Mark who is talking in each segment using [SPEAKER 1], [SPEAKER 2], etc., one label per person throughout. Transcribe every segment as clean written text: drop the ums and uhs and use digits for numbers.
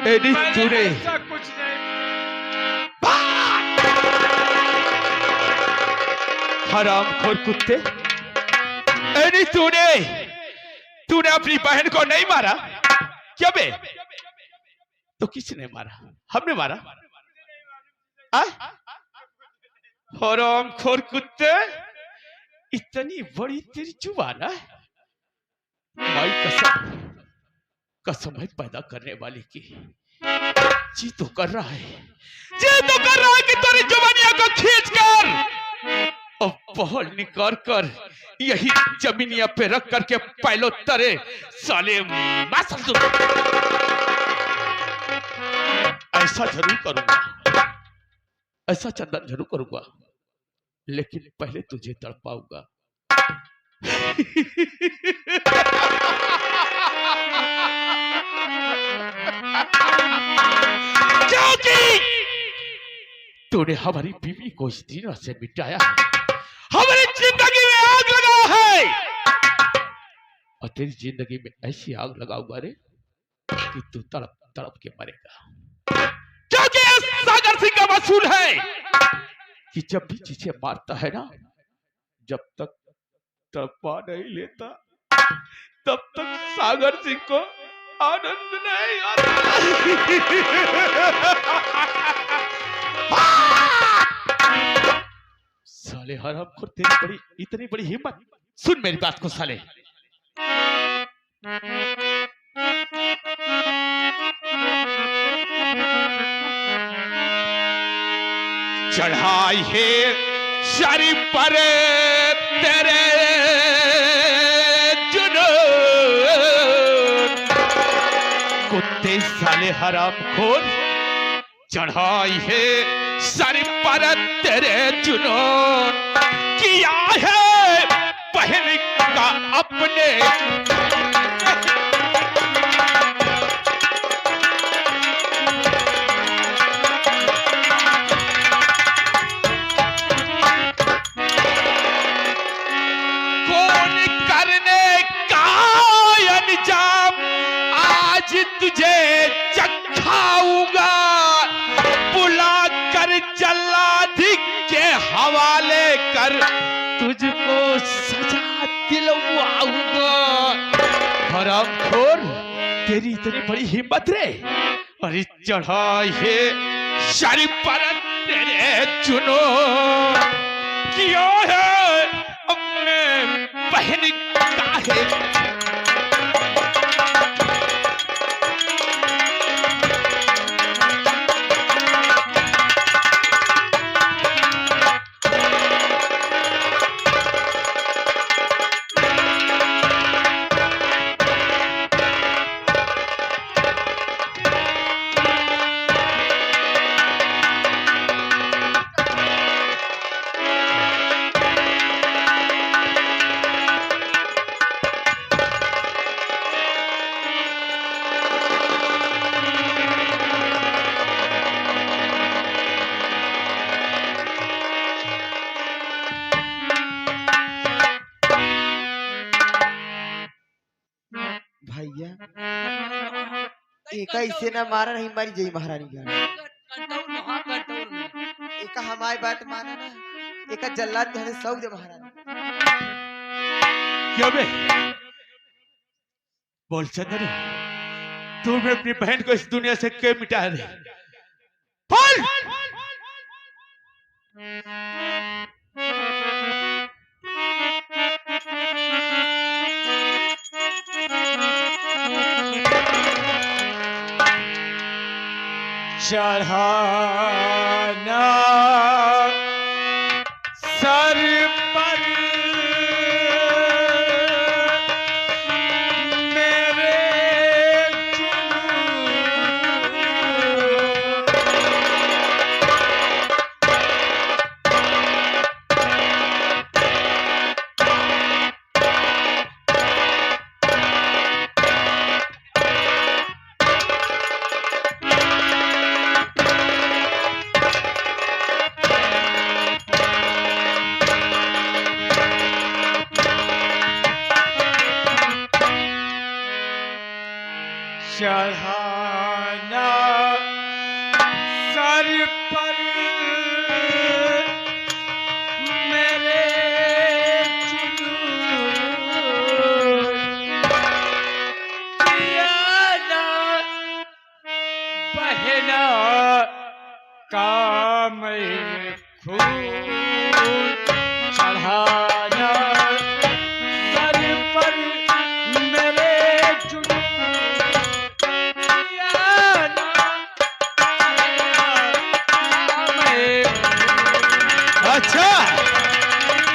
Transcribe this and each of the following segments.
[SPEAKER 1] Any तूने
[SPEAKER 2] ऐसा कुछ नहीं।
[SPEAKER 1] हराम खोर कुत्ते, एनी तूने तूने अपनी बहन को नहीं मारा क्या बे? तो किसने मारा? हमने मारा। हराम खोर कुत्ते, इतनी बड़ी तेरी जुबान है। भाई कसम कसम है पैदा करने वाली की। जी तो कर रहा है, जी तो कर रहा है कि तेरी जवानिया को खींच कर और बहल निकाल कर यही जमीनिया पे रख करके पहलो तरे साले ऐसा जरूर करूंगा, ऐसा चंदन जरूर करूंगा, लेकिन पहले तुझे तड़पाऊंगा। क्योंकि तूने हमारी बीवी को इस दिन से मिटाया, हमारी जिंदगी में आग लगा है, और तेरी जिंदगी में ऐसी आग लगाऊंगा रे कि तू तड़प तड़प के मरेगा। क्योंकि सागर सिंह का वसूल है कि जब भी जिसे मारता है ना, जब तक तड़पा नहीं लेता तब तक सागर सिंह को आनंद नहीं आता। साले हरामखोर, तेरी बड़ी इतनी बड़ी हिम्मत। सुन मेरी बात को साले, चढ़ाई है शरी पर तेरे जुनून, कुत्ते साले हरामखोर, चढ़ाई है सर पर तेरे जुनून, किया है पहले का अपने कौन करने का अंजाम आज तुझे चखाऊंगा, बुला कर जल्लादी के हवाले कर तुझको सजा दिलवाऊंगा। हरामखोर, तेरी इतनी बड़ी हिम्मत रे, और चढ़ाई है शरीफ पर तेरे चुनो, किया है अपने बहन का है।
[SPEAKER 3] भैया एका इसे ना मारा नहीं मारी जय महारानी का एका हमारी बात माना ना, एका जल्लाद तो हमें सौ दे महारानी।
[SPEAKER 1] क्यों बे? बोल चंदन, तूने अपनी बहन को इस दुनिया से क्यों मिटा दे? बोल। चढ़ाना सर पर मेरे
[SPEAKER 2] पर मेरे बहना का मैं खून चढ़ाना सर पर मेरे
[SPEAKER 1] अच्छा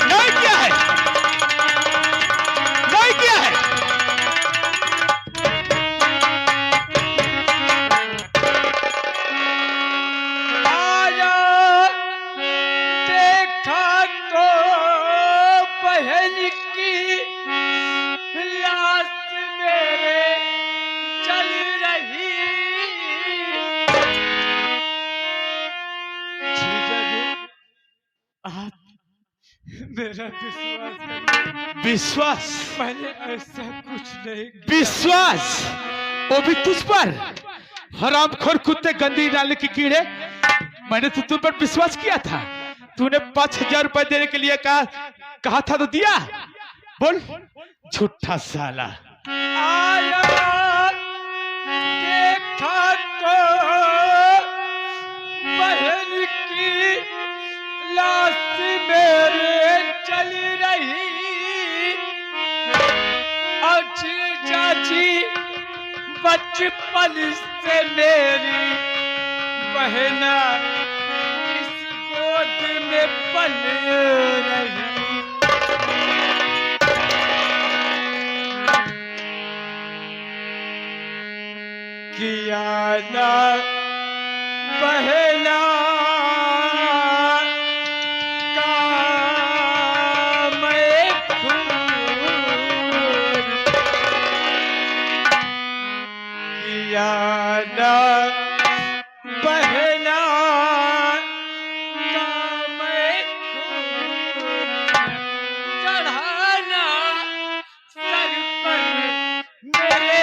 [SPEAKER 1] नहीं क्या है, नहीं क्या है।
[SPEAKER 2] आया देखा तो बहन की लाश मेरे चल रही। जीजा जी, आप मेरा विश्वास करिए,
[SPEAKER 1] विश्वास,
[SPEAKER 2] मैंने ऐसा कुछ नहीं किया।
[SPEAKER 1] विश्वास वो भी तुझ पर। हरामखोर कुत्ते, गंदी नाले की कीड़े, मैंने तो तुम पर विश्वास किया था। तूने 5,000 रुपए देने के लिए कहा था तो दिया। बोल झूठा साला।
[SPEAKER 2] आया देखा तो बहन की लाश मेरे चल रही। अच्छी चाची बचपन से मेरी बहना इस गोद में पल रही। किया ना पहला का मैं खून किया ना पहला का मैं खून चढ़ाना सर पर मेरे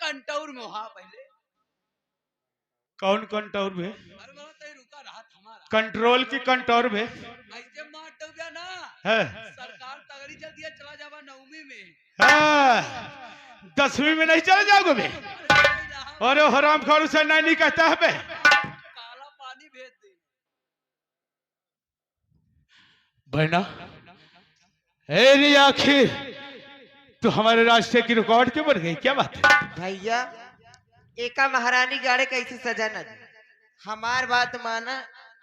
[SPEAKER 2] कंटौर में वहां पहले
[SPEAKER 1] कौन कंटौर में?
[SPEAKER 2] अरे बाबा तय रुका रहा हमारा
[SPEAKER 1] कंट्रोल की कंटौर में
[SPEAKER 2] ऐसे मार टो गया ना
[SPEAKER 1] है।
[SPEAKER 2] सरकार तगड़ी चल दिया चला जावा नवमी में।
[SPEAKER 1] हाँ, 10वीं में नहीं चले जाओगे बे? अरे हरामखोर उसे नहीं कहता है बे।
[SPEAKER 2] काला पानी भेज दे
[SPEAKER 1] बहना। अरे आखिर तो हमारे रास्ते की रिकॉर्ड क्यों बन गई? क्या बात है
[SPEAKER 3] भैया? एका महारानी गाड़े कैसे सजा न दी? हमार बात माना।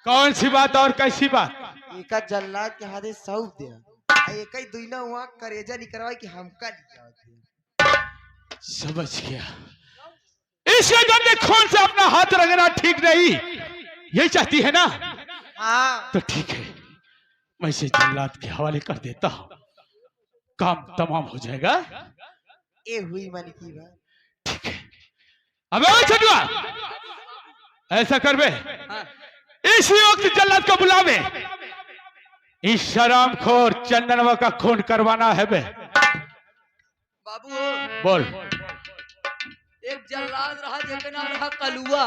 [SPEAKER 1] कौन सी बात और कैसी बात?
[SPEAKER 3] एका जल्लाद के हाथे सौंप दिया, एक ही दुईना हुआ करेजा निकलवा कि हमका निकाल।
[SPEAKER 1] समझ गया। इसके गंदे खून से अपना हाथ रगड़ना ठीक नहीं, यही चाहती है ना?
[SPEAKER 3] हाँ
[SPEAKER 1] तो ठीक है, मैं इसे जल्लाद के हवाले कर देता हूँ, काम तमाम हो जाएगा।
[SPEAKER 3] ए हुई मन की बात।
[SPEAKER 1] ठीक है, अब छटुआ ऐसा कर बे, इसी वक्त जल्लाद को बुलावे, इस शरामखोर चंदनवा का खून करवाना है बे।
[SPEAKER 2] बाबू
[SPEAKER 1] बोल।
[SPEAKER 2] एक जल्लाद रहा जेके नाम रहा कलुआ।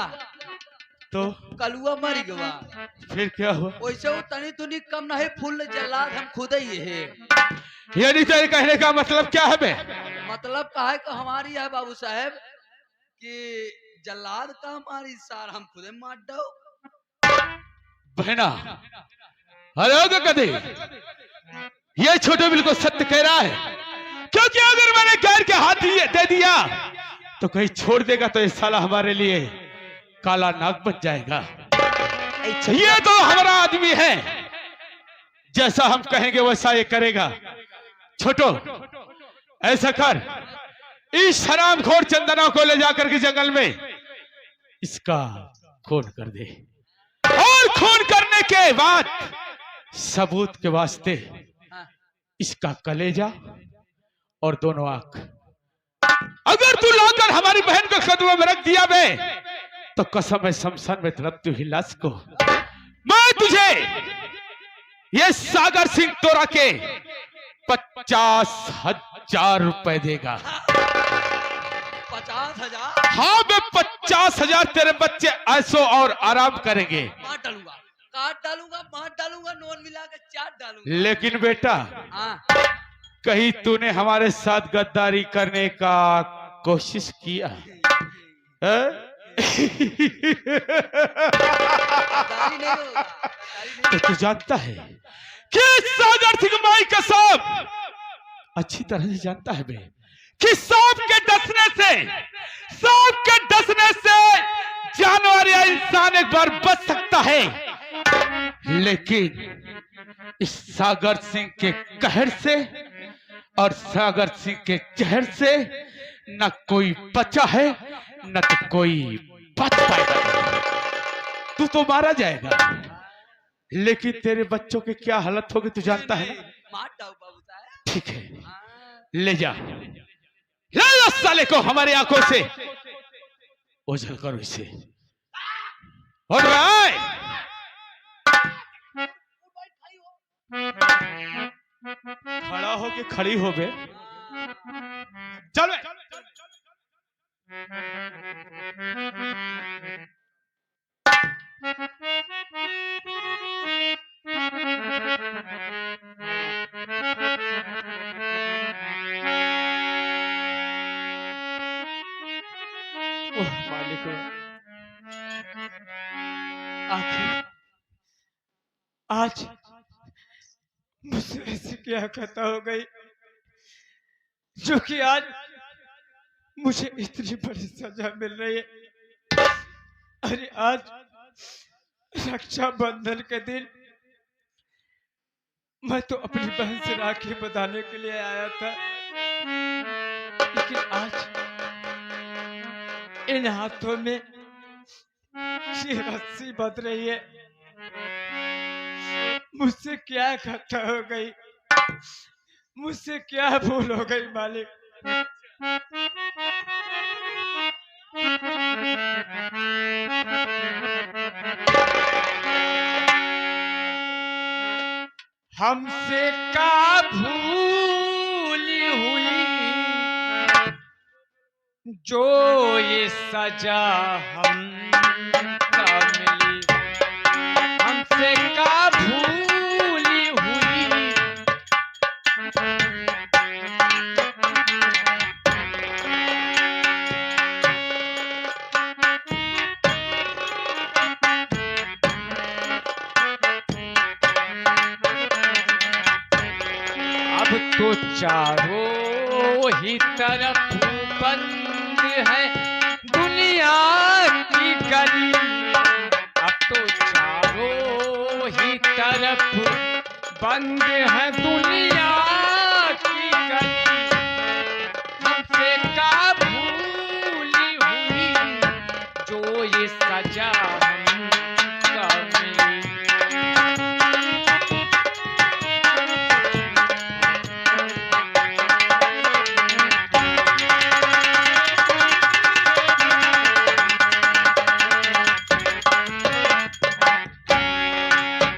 [SPEAKER 1] तो
[SPEAKER 2] कलुआ मर गवा,
[SPEAKER 1] फिर क्या हुआ?
[SPEAKER 2] वैसे वो तनी तुनी कम नहीं, फुल जल्लाद हम खुद ही है।
[SPEAKER 1] यानी तेरे कहने का मतलब क्या है बे?
[SPEAKER 2] मतलब कहा है कि हमारी है बाबू साहब कि जल्लाद का हमारी सार हम खुद मार दो।
[SPEAKER 1] बहना, अरे कदे ये छोटे बिल्कुल सत्य कह रहा है क्योंकि अगर मैंने गैर के हाथ दे दिया तो कहीं छोड़ देगा तो ये साला हमारे लिए काला नाग बन जाएगा। ये तो हमारा आदमी है, जैसा हम कहेंगे वैसा ये करेगा। छोटो ऐसा कर, इस हरामखोर चंदना को ले जाकर के जंगल में इसका खून कर दे, और खून करने के बाद सबूत के वास्ते इसका कलेजा और दोनों आंख अगर तू लाकर हमारी बहन को कदमों में रख दिया बे, तो कसम है शमशान में तड़पती हुई लाश को मैं तुझे ये सागर सिंह तोरा के 50,000 रुपए देगा।
[SPEAKER 2] 50,000?
[SPEAKER 1] हाँ मैं 50,000 तेरे बच्चे ऐसो और आराम करेंगे।
[SPEAKER 2] काट डालूंगा, काट डालूंगा, मार डालूंगा, नोन मिला के चाट डालूंगा।
[SPEAKER 1] लेकिन बेटा
[SPEAKER 2] हाँ।
[SPEAKER 1] कहीं तूने हमारे साथ गद्दारी करने का कोशिश किया है?
[SPEAKER 2] गद्दारी नहीं होगा,
[SPEAKER 1] तो तू जानता है कि सागर सिंह माई कसम अच्छी तरह से जानता है बे कि सांप के डसने से जानवर या इंसान एक बार बच सकता है, लेकिन इस सागर सिंह के कहर से और सागर सिंह के जहर से न कोई बचा है न तो कोई बच पाएगा। तू तो मारा जाएगा, लेकिन तेरे बच्चों की क्या हालत होगी तू जानता है ना?
[SPEAKER 2] मार डाल बाबू साहब।
[SPEAKER 1] ठीक है, ले जा, ले लो साले को हमारे आंखों से ओझल करो इसे। और भाई खड़ा हो के खड़ी हो बे, चल बे। ओह मालिक, आखिर आज
[SPEAKER 4] मुझसे ऐसी क्या खता हो गई जो कि आज मुझे इतनी बड़ी सजा मिल रही है। अरे आज रक्षाबंधन के दिन मैं तो अपनी बहन से राखी बंधाने के लिए आया था, लेकिन आज इन हाथों में ये रस्सी बंध रही है। मुझसे क्या खता हो गई, मुझसे क्या भूल हो गई मालिक। हमसे का भूली हुई जो ये सजा हमका मिली, हमसे का भूली हुई अब तो चारों ही तरफ बंद है दुनिया की गली, अब तो चारों ही तरफ बंद है दुनिया की गली। हमसे का भूली हुई जो ये सजा हमका मिली।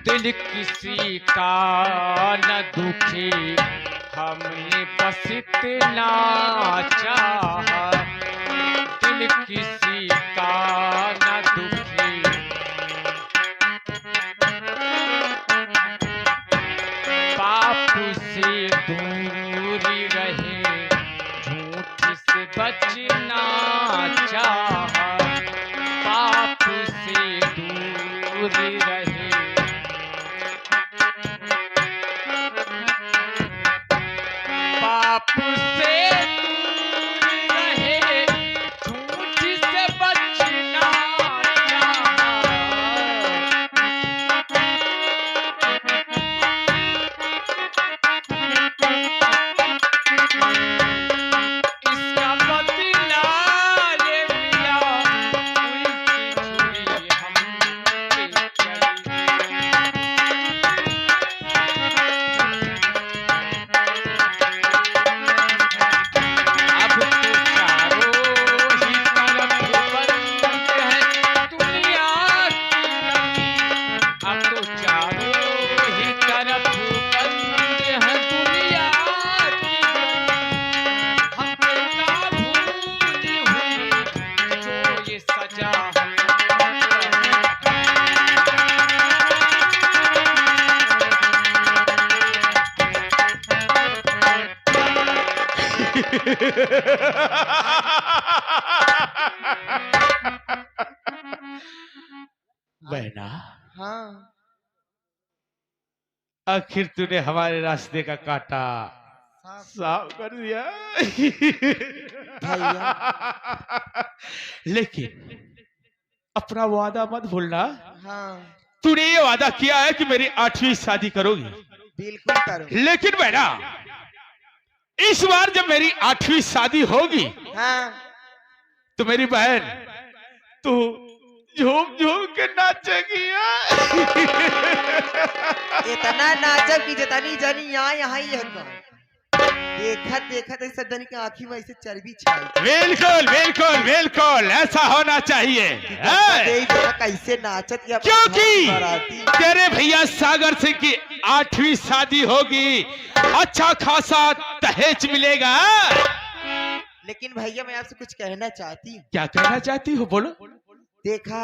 [SPEAKER 4] दिल किसी का न दुखी हमने बस इतना चाहा, दिल किसी का न दुखी पाप से दूरी रहे, झूठ से बचना चाहा, पाप से दूरी रहे, पाप तुझसे दूर रहे, झूठ से बचना चाहा। इसका बदला ले लिया, उल्टी छुरी हम पे चली। अब तो चारों ही तरफ बंद है दुनिया की। अब तो चारों ही तरफ बंद है दुनिया की। हम पे का भूली हुई जो ये सजा
[SPEAKER 1] बहना,
[SPEAKER 3] हाँ
[SPEAKER 1] आखिर तूने हमारे रास्ते का कांटा
[SPEAKER 3] साफ
[SPEAKER 1] साफ कर दिया।
[SPEAKER 3] भैया।
[SPEAKER 1] लेकिन अपना वादा मत भूलना।
[SPEAKER 3] हाँ
[SPEAKER 1] तूने ये वादा किया है कि मेरी 8वीं शादी करोगी,
[SPEAKER 3] बिल्कुल करो।
[SPEAKER 1] लेकिन बहना इस बार जब मेरी 8वीं शादी होगी
[SPEAKER 3] हाँ
[SPEAKER 1] तो मेरी बहन तू झूम झूम के नाचेगी।
[SPEAKER 3] इतना नाचब की जतनी जनी यहाँ ही है देखत देखत ऐसा जनी के आँखी में ऐसे चर्बी छाई।
[SPEAKER 1] बिल्कुल बिल्कुल बिल्कुल ऐसा होना चाहिए। है?
[SPEAKER 3] कैसे नाचत या
[SPEAKER 1] क्योंकि
[SPEAKER 3] बाराती।
[SPEAKER 1] तेरे भैया सागर सिंह की 8वीं शादी होगी, अच्छा खासा दहेज मिलेगा।
[SPEAKER 3] लेकिन भैया मैं आपसे कुछ कहना चाहती हूँ।
[SPEAKER 1] क्या कहना चाहती हो, बोलो।
[SPEAKER 3] देखा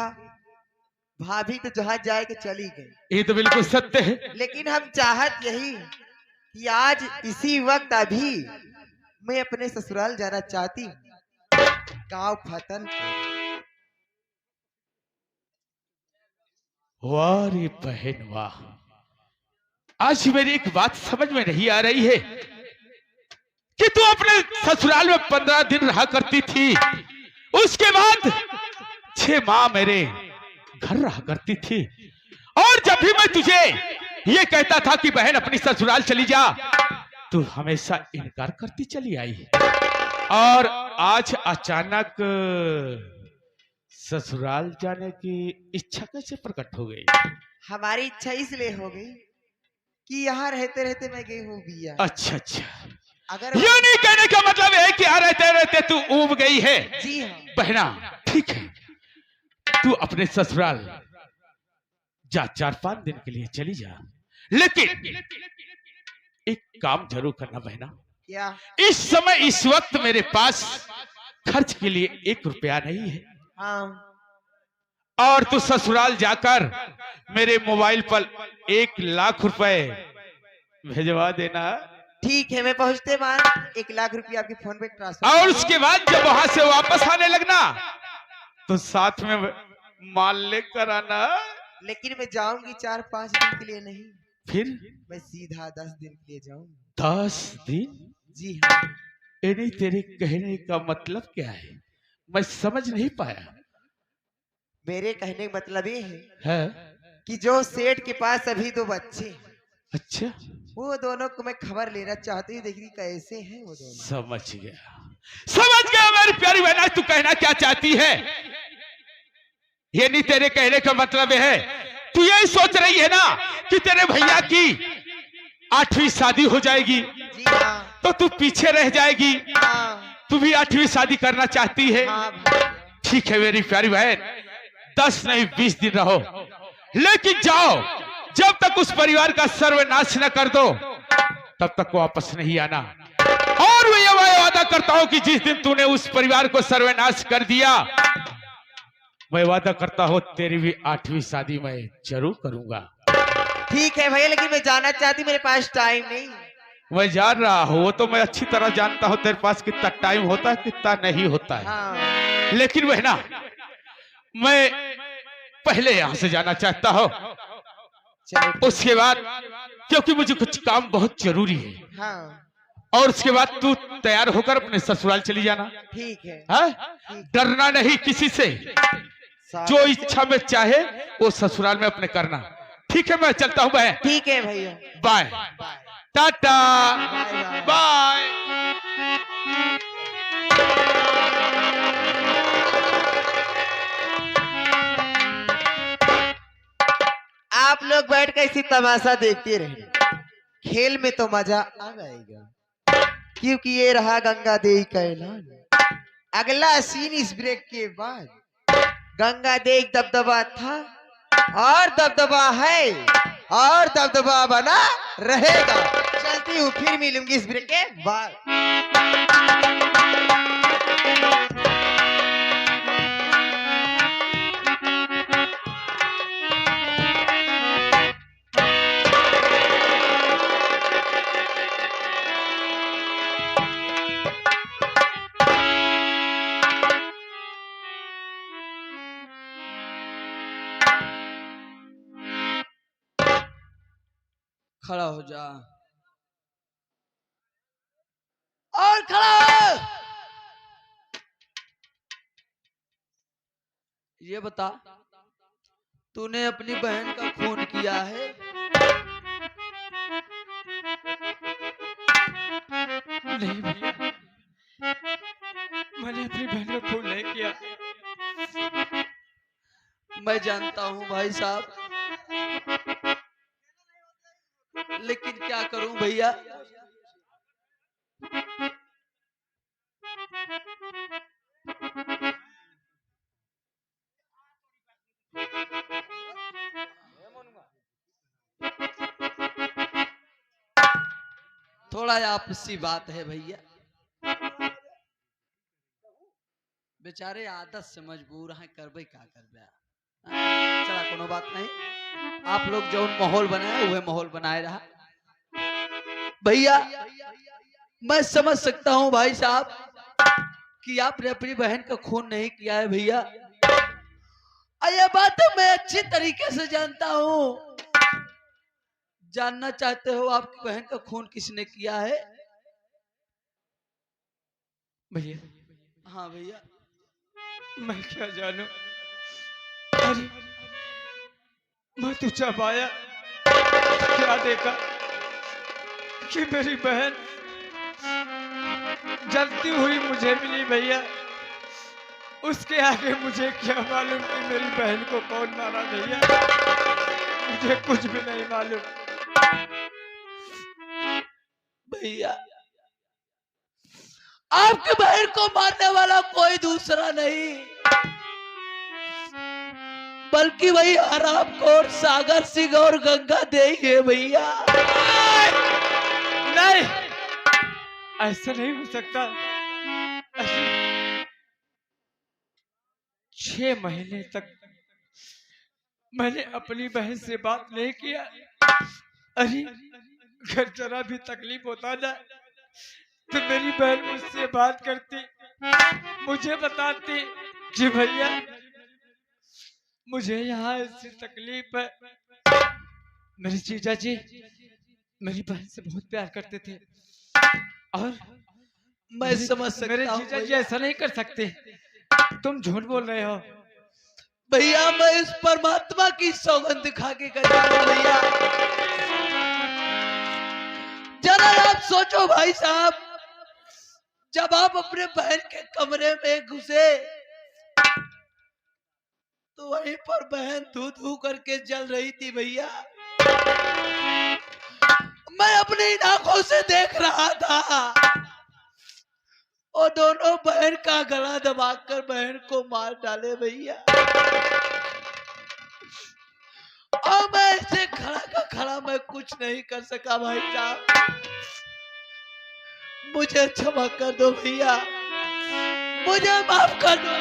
[SPEAKER 3] भाभी तो जहाँ जाए के चली गई,
[SPEAKER 1] ये तो बिल्कुल सत्य है।
[SPEAKER 3] लेकिन हम चाहत यही कि आज इसी वक्त अभी मैं अपने ससुराल जाना चाहती हूँ, गांव फतन।
[SPEAKER 1] वाह रे बहन वाह, आज मेरी एक बात समझ में नहीं आ रही है कि तू अपने ससुराल में 15 दिन रहा करती थी, उसके बाद 6 माह मेरे घर रहा करती थी, और जब भी मैं तुझे ये कहता था कि बहन अपनी ससुराल चली जा, तू हमेशा इनकार करती चली आई। और आज अचानक ससुराल जाने की इच्छा कैसे प्रकट हो गई?
[SPEAKER 3] हमारी इच्छा इसलिए हो गई कि यहाँ रहते रहते मैं गई हूँ बिया।
[SPEAKER 1] अच्छा अच्छा,
[SPEAKER 3] अगर
[SPEAKER 1] ये नहीं कहने का मतलब है कि यहाँ रहते रहते तू ऊब गई है।
[SPEAKER 3] जी हाँ
[SPEAKER 1] बहना ठीक है, तू अपने ससुराल जा, 4-5 दिन के लिए चली जा, लेकिन एक काम जरूर करना बहना।
[SPEAKER 3] क्या?
[SPEAKER 1] इस समय इस वक्त मेरे पास खर्च के लिए 1 रुपया नहीं है,
[SPEAKER 3] हाँ
[SPEAKER 1] और तू ससुराल जाकर मेरे मोबाइल पर 1 लाख रुपए भेजवा देना।
[SPEAKER 3] ठीक है, मैं पहुँचते बाद 1 लाख रुपया आपके फोन पे ट्रांसफर।
[SPEAKER 1] और उसके बाद जब वहां से वापस आने लगना तो साथ में माल लेकर आना।
[SPEAKER 3] लेकिन मैं जाऊंगी 4-5 दिन के लिए नहीं,
[SPEAKER 1] फिर
[SPEAKER 3] मैं सीधा 10 दिन के लिए जाऊंगी।
[SPEAKER 1] 10 दिन?
[SPEAKER 3] जी हाँ।
[SPEAKER 1] यानी तेरे कहने का मतलब क्या है, मैं समझ नहीं पाया।
[SPEAKER 3] मेरे कहने का मतलब ये
[SPEAKER 1] है?
[SPEAKER 3] कि जो सेठ के पास अभी 2 बच्चे,
[SPEAKER 1] अच्छा,
[SPEAKER 3] वो दोनों को मैं खबर लेना चाहती हूँ, देखिए कैसे हैं वो दोनों।
[SPEAKER 1] समझ गया मेरी प्यारी बहना, तू कहना क्या चाहती है। ये नहीं तेरे कहने का मतलब है, तू यही सोच रही है ना कि तेरे भैया की 8वीं शादी हो जाएगी
[SPEAKER 3] जी हाँ।
[SPEAKER 1] तो तू पीछे रह जाएगी,
[SPEAKER 3] हाँ
[SPEAKER 1] तू भी 8वीं शादी करना चाहती है।
[SPEAKER 3] हाँ भैया।
[SPEAKER 1] ठीक है मेरी प्यारी बहन, 10 नहीं 20 दिन रहो, लेकिन जाओ, जब तक उस परिवार का सर्वनाश न कर दो तब तक वापस नहीं आना। और मैं ये वादा करता हूं कि जिस दिन तूने उस परिवार को सर्वनाश कर दिया, मैं वादा करता हूं तेरी भी 8वीं शादी मैं जरूर करूंगा।
[SPEAKER 3] ठीक है भैया, लेकिन मैं जाना चाहती, मेरे पास टाइम नहीं।
[SPEAKER 1] मैं जान रहा हूं, वो तो मैं अच्छी तरह जानता हूं तेरे पास कितना टाइम होता है कितना नहीं होता है।
[SPEAKER 3] हाँ।
[SPEAKER 1] लेकिन बहना मैं पहले यहां से जाना चाहता हूं,
[SPEAKER 3] चलो।
[SPEAKER 1] उसके बाद क्योंकि मुझे कुछ काम बहुत जरूरी है।
[SPEAKER 3] हाँ
[SPEAKER 1] और उसके बाद तू तैयार होकर अपने ससुराल चली जाना।
[SPEAKER 3] ठीक है।
[SPEAKER 1] है? डरना नहीं किसी से,
[SPEAKER 3] साहब,
[SPEAKER 1] जो इच्छा में चाहे वो ससुराल में अपने करना। ठीक है, मैं चलता हूँ बहन।
[SPEAKER 3] ठीक है भैया।
[SPEAKER 1] Bye tata
[SPEAKER 3] bye bye.
[SPEAKER 1] Bye.
[SPEAKER 3] आप लोग बैठ कर इसी तमाशा देखते रहे, खेल में तो मजा आ जाएगा, क्योंकि ये रहा गंगा देवी का ऐलान। अगला सीन इस ब्रेक के बाद। गंगा देवी दबदबा था और दबदबा है और दबदबा बना रहेगा। चलती हूँ, फिर मिलूंगी इस ब्रेक के बाद।
[SPEAKER 2] खड़ा हो जा और खड़ा हो। ये बता, तूने अपनी बहन का खून किया है?
[SPEAKER 4] नहीं भैया, मैंने अपनी बहन का खून नहीं किया।
[SPEAKER 2] मैं जानता हूँ भाई साहब, लेकिन क्या करूं भैया, थोड़ा आपसी बात है भैया। बेचारे आदत से मजबूर हैं, करबे क्या करबे। चला कोनो बात नहीं, आप लोग जो माहौल बनाए वह माहौल बनाए रहा। भैया मैं समझ सकता हूं भाई साहब कि आपने अपनी बहन का खून नहीं किया है भैया, और ये बात मैं अच्छी तरीके से जानता हूं। जानना चाहते हो आपकी बहन का खून किसने किया है?
[SPEAKER 4] भैया
[SPEAKER 2] हाँ भैया।
[SPEAKER 4] मैं क्या जानू। अरे मैं तो जब आया क्या देखा कि मेरी बहन जलती हुई मुझे मिली भैया। उसके आगे मुझे क्या मालूम कि मेरी बहन को कौन मारा भैया, मुझे कुछ भी नहीं मालूम।
[SPEAKER 2] भैया आपके बहन को मारने वाला कोई दूसरा नहीं, बल्कि वही हरामखोर सागर सिंह और गंगा देवी है भैया।
[SPEAKER 4] नहीं, ऐसा नहीं हो सकता। 6 महीने तक मैंने अपनी बहन से बात नहीं किया। अरे अगर जरा भी तकलीफ होता ना तो मेरी बहन मुझसे बात करती, मुझे बताती कि भैया मुझे यहाँ ऐसी तकलीफ है। मेरे जीजा जी मेरी बहन से बहुत प्यार करते थे, और
[SPEAKER 2] मैं समझ
[SPEAKER 4] मेरे
[SPEAKER 2] सकता हूँ
[SPEAKER 4] जीजा जी
[SPEAKER 2] भैया।
[SPEAKER 4] ऐसा नहीं कर सकते। तुम झूठ बोल रहे हो।
[SPEAKER 2] भैया मैं इस परमात्मा की सौगंध खा के कहता हूँ भैया, जरा आप सोचो भाई साहब, जब आप अपने बहन के कमरे में घुसे तो वहीं पर बहन धू धू करके जल रही थी भैया। मैं अपनी आंखों से देख रहा था, और दोनों बहन का गला दबाकर बहन को मार डाले भैया। और मैं ऐसे खड़ा का खड़ा मैं कुछ नहीं कर सका भाई साहब, मुझे क्षमा कर दो भैया, मुझे माफ कर दो।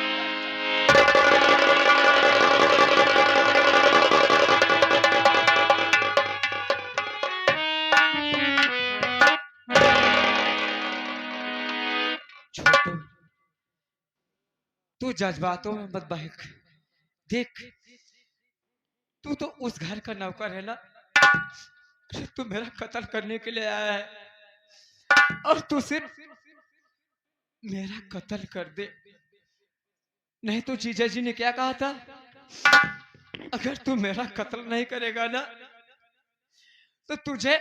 [SPEAKER 4] छोटू तू जज्बातों में मत बहक। देख तू तो उस घर का नौकर है ना। अरे तू मेरा कत्ल करने के लिए आया है। और तू सिर्फ मेरा कत्ल कर दे। नहीं तो जीजा जी ने क्या कहा था, अगर तू मेरा कत्ल नहीं करेगा ना तो तुझे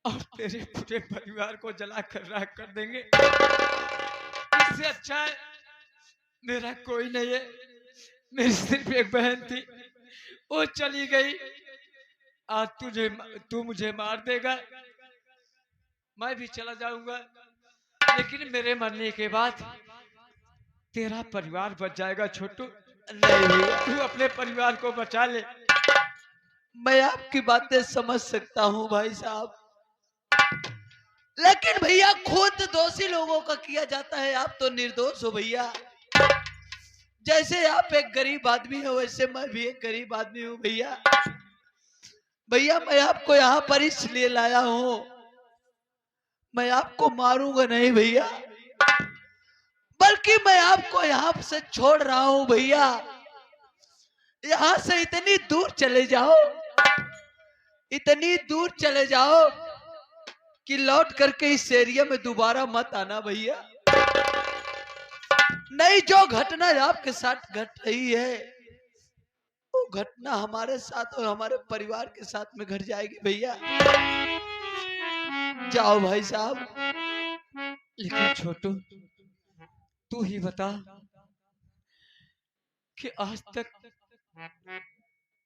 [SPEAKER 4] और तेरे पूरे परिवार को जला कर राख कर देंगे। इससे अच्छा है मेरा कोई नहीं है। मेरी सिर्फ एक बहन थी, वो चली गई। आज तू मुझे मार देगा, मैं भी चला जाऊंगा, लेकिन मेरे मरने के बाद तेरा परिवार बच जाएगा। छोटू,
[SPEAKER 2] नहीं भैया,
[SPEAKER 4] तू अपने परिवार को बचा ले।
[SPEAKER 2] मैं आपकी बातें समझ सकता हूँ भाई साहब, लेकिन भैया खुद दोषी लोगों का किया जाता है। आप तो निर्दोष हो भैया। जैसे आप एक गरीब आदमी हो वैसे मैं भी एक गरीब आदमी हूँ भैया। भैया मैं आपको यहाँ पर इसलिए लाया हूँ, मैं आपको मारूंगा नहीं भैया, बल्कि मैं आपको यहाँ से छोड़ रहा हूँ भैया। यहाँ से इतनी दूर चले जाओ, इतनी दूर चले जाओ कि लौट करके इस एरिया में दोबारा मत आना भैया। नहीं, जो घटना आपके साथ घट रही है वो घटना हमारे साथ और हमारे परिवार के साथ में घट जाएगी भैया। जाओ भाई साहब।
[SPEAKER 4] लेकिन छोटू, तू ही बता कि आज तक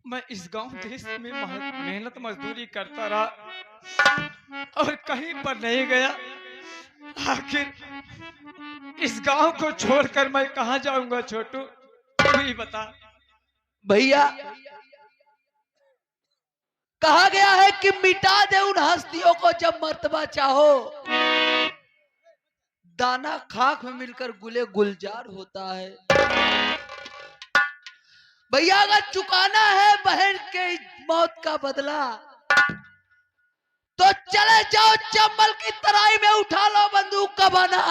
[SPEAKER 4] मैं इस गांव देश में मेहनत मजदूरी करता रहा और कहीं पर नहीं गया। आखिर इस गांव को छोड़कर मैं कहां जाऊंगा? छोटू, तू ही बता।
[SPEAKER 2] भैया कहा गया है कि मिटा दे उन हस्तियों को जब मर्तबा चाहो। दाना खाक में मिलकर गुले गुलजार होता है। भैया अगर चुकाना है बहन के मौत का बदला तो चले जाओ चंबल की तराई में, उठा लो बंदूक का बना,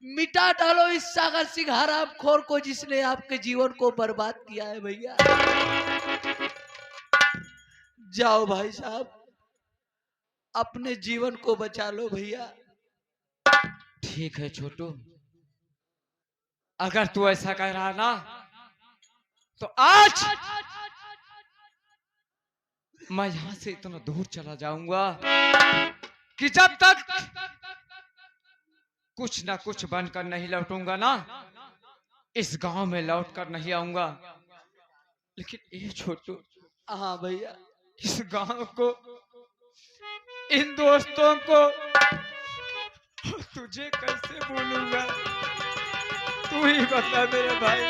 [SPEAKER 2] मिटा डालो इस सागर सिंह हरामखोर को जिसने आपके जीवन को बर्बाद किया है भैया। जाओ भाई साहब, अपने जीवन को बचा लो भैया।
[SPEAKER 4] ठीक है छोटू, अगर तू ऐसा कह रहा ना तो आज मैं यहां से इतना दूर चला जाऊंगा कि जब तक कुछ ना कुछ बनकर नहीं लौटूंगा ना, इस गांव में लौट कर नहीं आऊंगा। लेकिन ये छोटू,
[SPEAKER 2] हाँ भैया,
[SPEAKER 4] इस गांव को, इन दोस्तों को तुझे कैसे भूलूंगा? तू ही बता मेरे भाई।